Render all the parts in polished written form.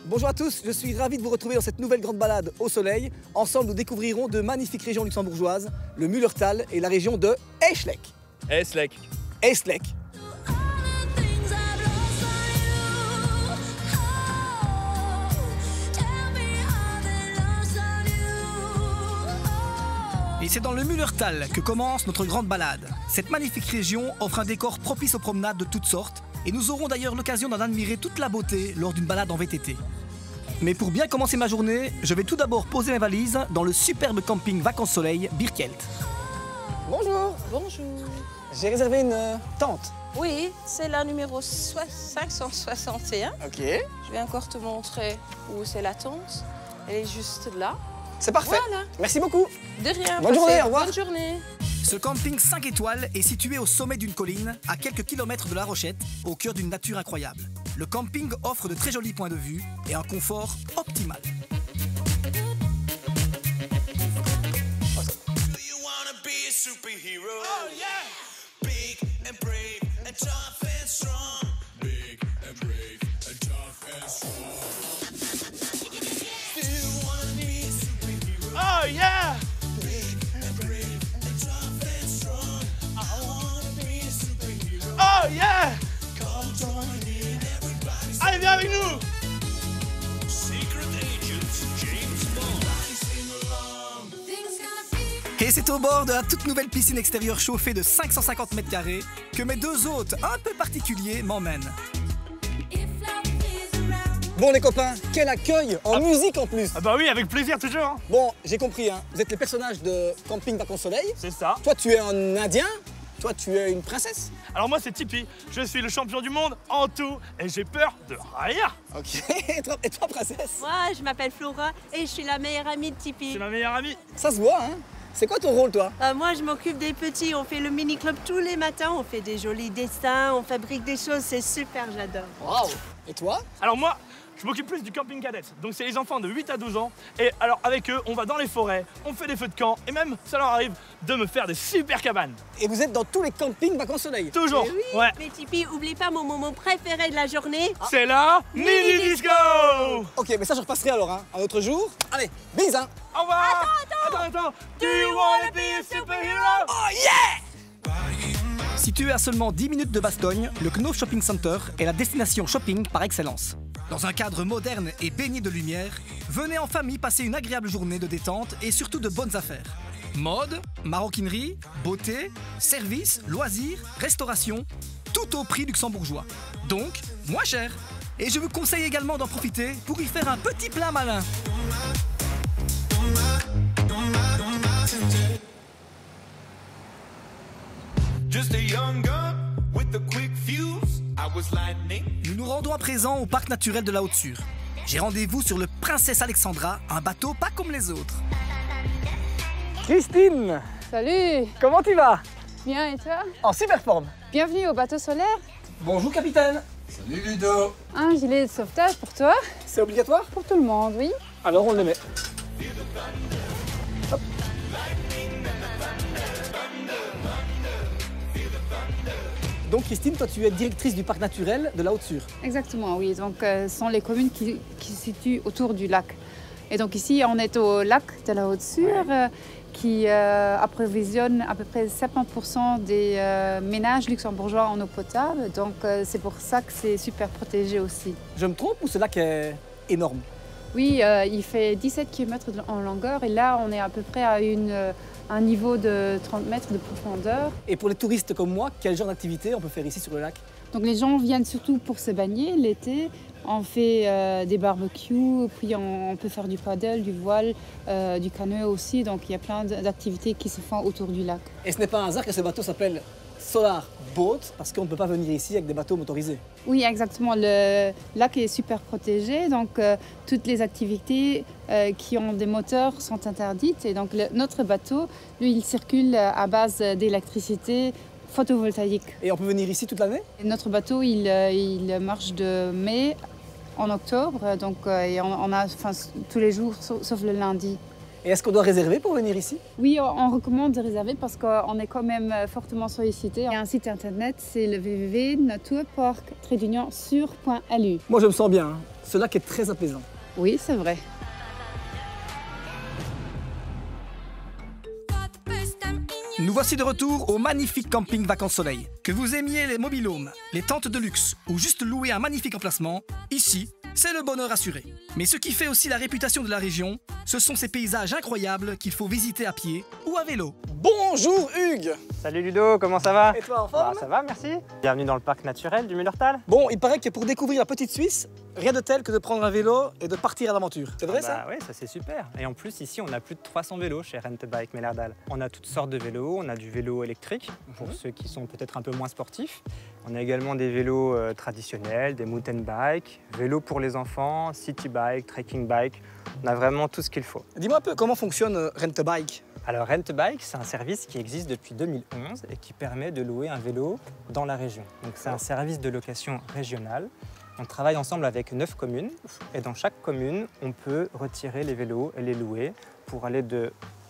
Bonjour à tous, je suis ravi de vous retrouver dans cette nouvelle grande balade au soleil. Ensemble, nous découvrirons de magnifiques régions luxembourgeoises, le Mullertal et la région de Eschleck. Eschleck. Eschleck. Et c'est dans le Mullertal que commence notre grande balade. Cette magnifique région offre un décor propice aux promenades de toutes sortes et nous aurons d'ailleurs l'occasion d'en admirer toute la beauté lors d'une balade en VTT. Mais pour bien commencer ma journée, je vais tout d'abord poser mes valises dans le superbe camping vacances-soleil Birkelt. Bonjour. Bonjour. J'ai réservé une tente. Oui, c'est la numéro 561. Ok. Je vais encore te montrer où c'est la tente. Elle est juste là. C'est parfait. Voilà. Merci beaucoup. De rien. Bonne journée, au revoir. Bonne journée. Ce camping 5 étoiles est situé au sommet d'une colline, à quelques kilomètres de La Rochette, au cœur d'une nature incroyable. Le camping offre de très jolis points de vue et un confort optimal. Oh yeah! Oh yeah! Allez, viens avec nous! Et c'est au bord de la toute nouvelle piscine extérieure chauffée de 550 mètres carrés que mes deux hôtes un peu particuliers m'emmènent. Bon les copains, quel accueil, en musique en plus. Ah bah oui, avec plaisir toujours. Hein. Bon, j'ai compris, hein. Vous êtes les personnages de Camping Vacances Soleil. C'est ça. Toi tu es un Indien, toi tu es une princesse. Alors moi c'est Tipeee, je suis le champion du monde en tout et j'ai peur de rien. Ok, et toi princesse? Moi, je m'appelle Flora et je suis la meilleure amie de Tipeee. C'est ma meilleure amie. Ça se voit, hein. C'est quoi ton rôle toi? Moi, je m'occupe des petits. On fait le mini-club tous les matins. On fait des jolis dessins, on fabrique des choses. C'est super, j'adore. Waouh. Et toi? Alors moi, je m'occupe plus du camping cadet. Donc c'est les enfants de 8 à 12 ans. Et alors avec eux, on va dans les forêts, on fait des feux de camp et même ça leur arrive de me faire des super cabanes. Et vous êtes dans tous les campings Vacances Soleil? Toujours. Mais oui, Ouais. mais Tipeee, oublie pas mon moment préféré de la journée. C'est la mini disco. Ok, mais ça je repasserai alors, hein, un autre jour. Allez, bis, hein. Au revoir. Attends. Do you wanna be a superhero? Oh yeah! Situé à seulement 10 minutes de Bastogne, le Knof Shopping Center est la destination shopping par excellence. Dans un cadre moderne et baigné de lumière, venez en famille passer une agréable journée de détente et surtout de bonnes affaires. Mode, maroquinerie, beauté, services, loisirs, restauration, tout au prix luxembourgeois. Donc, moins cher. Et je vous conseille également d'en profiter pour y faire un petit plein malin. Just a young gun with a quick fuse. I was lightning. Nous nous rendons à présent au parc naturel de la Haute-Sûre. J'ai rendez-vous sur le Princesse Alexandra, un bateau pas comme les autres. Christine, Salut, comment tu vas? bien et toi? En super forme. Bienvenue au bateau solaire. Bonjour capitaine. Salut Ludo. Un gilet de sauvetage pour toi, C'est obligatoire? pour tout le monde, oui. Alors on le met. Hop. Donc Christine, toi tu es directrice du parc naturel de la Haute-Sûre. Exactement, oui. Donc, ce sont les communes qui se situent autour du lac. Et donc ici, on est au lac de la Haute-Sûre qui approvisionne à peu près 70% des ménages luxembourgeois en eau potable. Donc, c'est pour ça que c'est super protégé aussi. Je me trompe ou ce lac est énorme? Oui, il fait 17 km en longueur et là, on est à peu près à un niveau de 30 mètres de profondeur. Et pour les touristes comme moi, quel genre d'activité on peut faire ici sur le lac? Donc les gens viennent surtout pour se baigner l'été. On fait des barbecues, puis on peut faire du paddle, du voile, du canoë aussi. Donc il y a plein d'activités qui se font autour du lac. Et ce n'est pas un hasard que ce bateau s'appelle Solar Boat, parce qu'on ne peut pas venir ici avec des bateaux motorisés. Oui, exactement. Le lac est super protégé, donc toutes les activités qui ont des moteurs sont interdites. Et donc notre bateau, lui, il circule à base d'électricité photovoltaïque. Et on peut venir ici toute l'année? Notre bateau, il marche de mai en octobre, donc et on a tous les jours sauf le lundi. Et est-ce qu'on doit réserver pour venir ici? Oui, on recommande de réserver parce qu'on est quand même fortement sollicité. Il y a un site internet, c'est le www.naturpark-sur.lu. Moi je me sens bien, hein. Ce lac est très apaisant. Oui, c'est vrai. Nous voici de retour au magnifique camping Vacances Soleil. Que vous aimiez les mobil-homes, les tentes de luxe ou juste louer un magnifique emplacement, ici, c'est le bonheur assuré. Mais ce qui fait aussi la réputation de la région, ce sont ces paysages incroyables qu'il faut visiter à pied ou à vélo. Bonjour Hugues! Salut Ludo, comment ça va? Et toi en forme? Ça va, merci. Bienvenue dans le parc naturel du Mullertal. Bon, il paraît que pour découvrir la petite Suisse, rien de tel que de prendre un vélo et de partir à l'aventure. C'est vrai ça? Oui, ça c'est super. Et en plus, ici, on a plus de 300 vélos chez Rent a Bike Mullertal. On a toutes sortes de vélos, on a du vélo électrique pour ceux qui sont peut-être un peu moins sportifs. On a également des vélos traditionnels, des mountain bikes, vélos pour les enfants, city bike, trekking bike. On a vraiment tout ce qu'il faut. Dis-moi un peu comment fonctionne Rent a Bike. Alors Rent a Bike, c'est un service qui existe depuis 2011 et qui permet de louer un vélo dans la région. Donc c'est un service de location régional. On travaille ensemble avec 9 communes et dans chaque commune, on peut retirer les vélos et les louer pour aller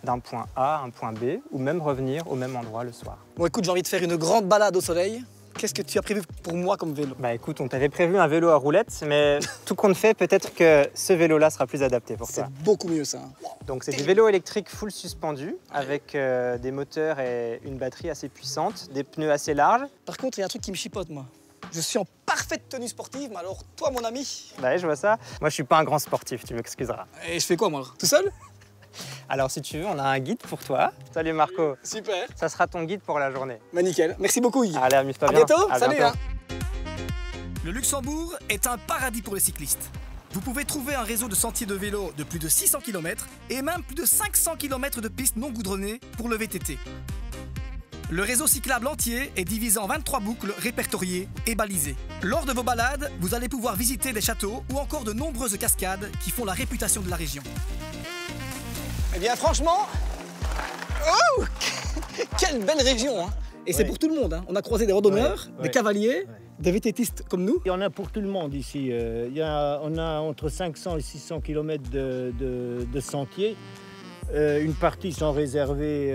d'un point A à un point B ou même revenir au même endroit le soir. Bon écoute, j'ai envie de faire une grande balade au soleil. Qu'est-ce que tu as prévu pour moi comme vélo? Bah écoute, on t'avait prévu un vélo à roulettes, mais tout compte fait, peut-être que ce vélo-là sera plus adapté pour toi. C'est beaucoup mieux ça. Donc c'est des vélos électriques full suspendus avec des moteurs et une batterie assez puissante, des pneus assez larges. Par contre, il y a un truc qui me chipote moi. Je suis en parfaite tenue sportive, mais alors toi mon ami... Bah oui, je vois ça. Moi je suis pas un grand sportif, tu m'excuseras. Et je fais quoi moi alors? Tout seul? Alors si tu veux, on a un guide pour toi. Salut Marco. Super. Ça sera ton guide pour la journée. Bah nickel. Merci beaucoup Hugues. Allez, amuse-toi à bien. Bientôt. À Salut bientôt. Le Luxembourg est un paradis pour les cyclistes. Vous pouvez trouver un réseau de sentiers de vélo de plus de 600 km et même plus de 500 km de pistes non goudronnées pour le VTT. Le réseau cyclable entier est divisé en 23 boucles répertoriées et balisées. Lors de vos balades, vous allez pouvoir visiter des châteaux ou encore de nombreuses cascades qui font la réputation de la région. Eh bien franchement, oh, quelle belle région hein. Et c'est pour tout le monde, hein. On a croisé des randonneurs, des cavaliers, des VTTistes comme nous. Il y en a pour tout le monde ici. On a entre 500 et 600 km de sentiers. Une partie sont réservées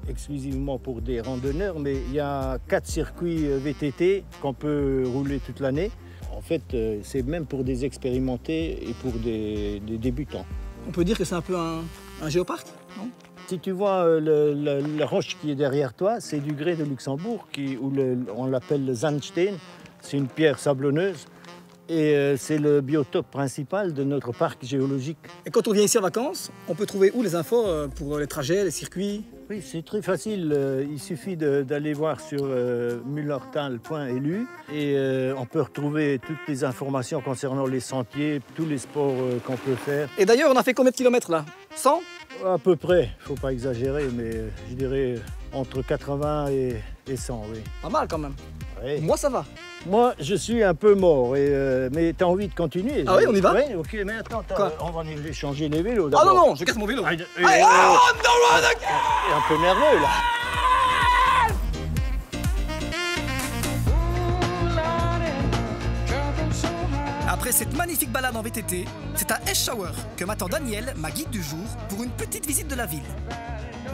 exclusivement pour des randonneurs, mais il y a 4 circuits VTT qu'on peut rouler toute l'année. En fait, c'est même pour des expérimentés et pour des débutants. On peut dire que c'est un peu un géoparc, non? Si tu vois la roche qui est derrière toi, c'est du grès de Luxembourg, on l'appelle le Sandstein. C'est une pierre sablonneuse et c'est le biotope principal de notre parc géologique. Et quand on vient ici en vacances, on peut trouver où les infos pour les trajets, les circuits? Oui, c'est très facile. Il suffit d'aller voir sur mullertal.lu et on peut retrouver toutes les informations concernant les sentiers, tous les sports qu'on peut faire. Et d'ailleurs, on a fait combien de kilomètres là? 100? À peu près, faut pas exagérer, mais je dirais entre 80 et 100, oui. Pas mal quand même. Oui. Moi, ça va. Moi, je suis un peu mort, mais tu as envie de continuer? Ah oui, on y va? Oui, ok, mais attends, on va aller changer les vélos Ah d'abord. non, non, je casse mon vélo. Il est un peu nerveux, là. Après cette magnifique balade en VTT, c'est à Eschauer que m'attend Daniel, ma guide du jour, pour une petite visite de la ville.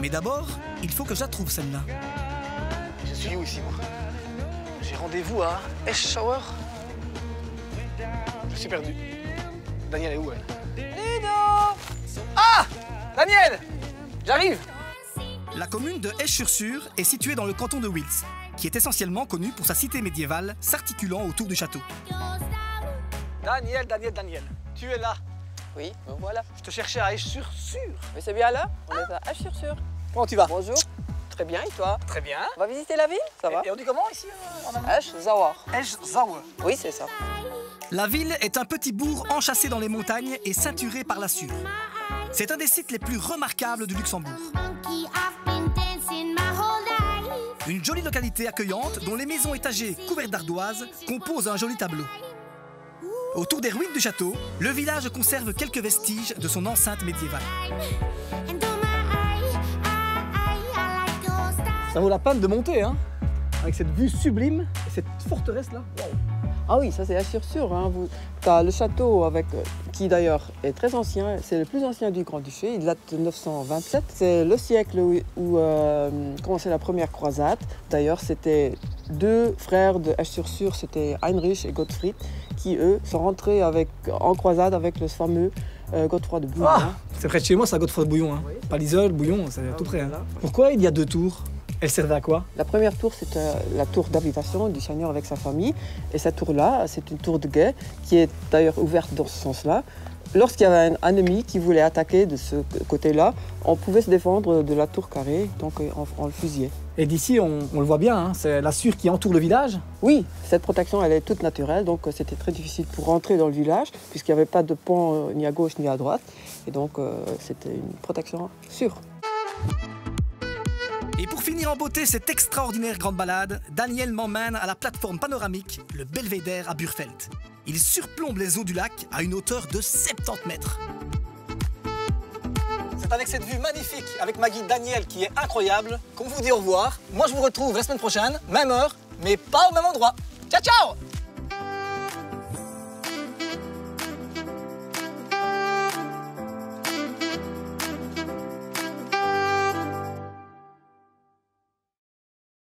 Mais d'abord, il faut que je la trouve celle-là. Je suis où ici, moi? J'ai rendez-vous à Eschauer. Je suis perdu. Daniel est où, elle? Ludo! Ah! Daniel! J'arrive! La commune de Esch-sur-Sur est située dans le canton de Wils, qui est essentiellement connu pour sa cité médiévale s'articulant autour du château. Daniel, tu es là. Oui, me voilà. Je te cherchais à Esch-sur-Sur. Mais c'est bien là, on est à Esch-sur-Sur. Comment tu vas? Bonjour. Très bien, et toi? Très bien. On va visiter la ville? Ça va? Et on dit comment ici en allemand? Esch-Sauer. Esch-Sauer. Oui, c'est ça. La ville est un petit bourg enchâssé dans les montagnes et ceinturé par la Sûre. C'est un des sites les plus remarquables du Luxembourg. Une jolie localité accueillante dont les maisons étagées couvertes d'ardoises composent un joli tableau. Autour des ruines du château, le village conserve quelques vestiges de son enceinte médiévale. Ça vaut la peine de monter, hein, avec cette vue sublime et cette forteresse-là. Wow. Ah oui, ça c'est sûr sûr. Hein. Tu as le château qui d'ailleurs est très ancien, c'est le plus ancien du Grand-Duché, il date de 927. C'est le siècle où commençait la première croisade. D'ailleurs, c'était 2 frères de Esch-sur-Sûre, c'était Heinrich et Gottfried, qui eux sont rentrés en croisade avec le fameux Godefroy de Bouillon. Ah, c'est près de chez moi, ça, Godefroy de Bouillon. Hein. Oui, pas l'Isole, Bouillon, c'est tout près. Hein. Pourquoi il y a 2 tours? Elle servait à quoi? La première tour, c'est la tour d'habitation du seigneur avec sa famille. Et cette tour-là, c'est une tour de guet qui est d'ailleurs ouverte dans ce sens-là. Lorsqu'il y avait un ennemi qui voulait attaquer de ce côté-là, on pouvait se défendre de la tour carrée, donc on le fusillait. Et d'ici, on le voit bien, hein, c'est la sûre qui entoure le village? Oui, cette protection, elle est toute naturelle, donc c'était très difficile pour rentrer dans le village, puisqu'il n'y avait pas de pont ni à gauche ni à droite. Et donc, c'était une protection sûre. Et pour finir en beauté cette extraordinaire grande balade, Daniel m'emmène à la plateforme panoramique, le Belvédère à Burfeld. Il surplombe les eaux du lac à une hauteur de 70 mètres. C'est avec cette vue magnifique, avec ma guide Daniel qui est incroyable, qu'on vous dit au revoir. Moi je vous retrouve la semaine prochaine, même heure, mais pas au même endroit. Ciao ciao!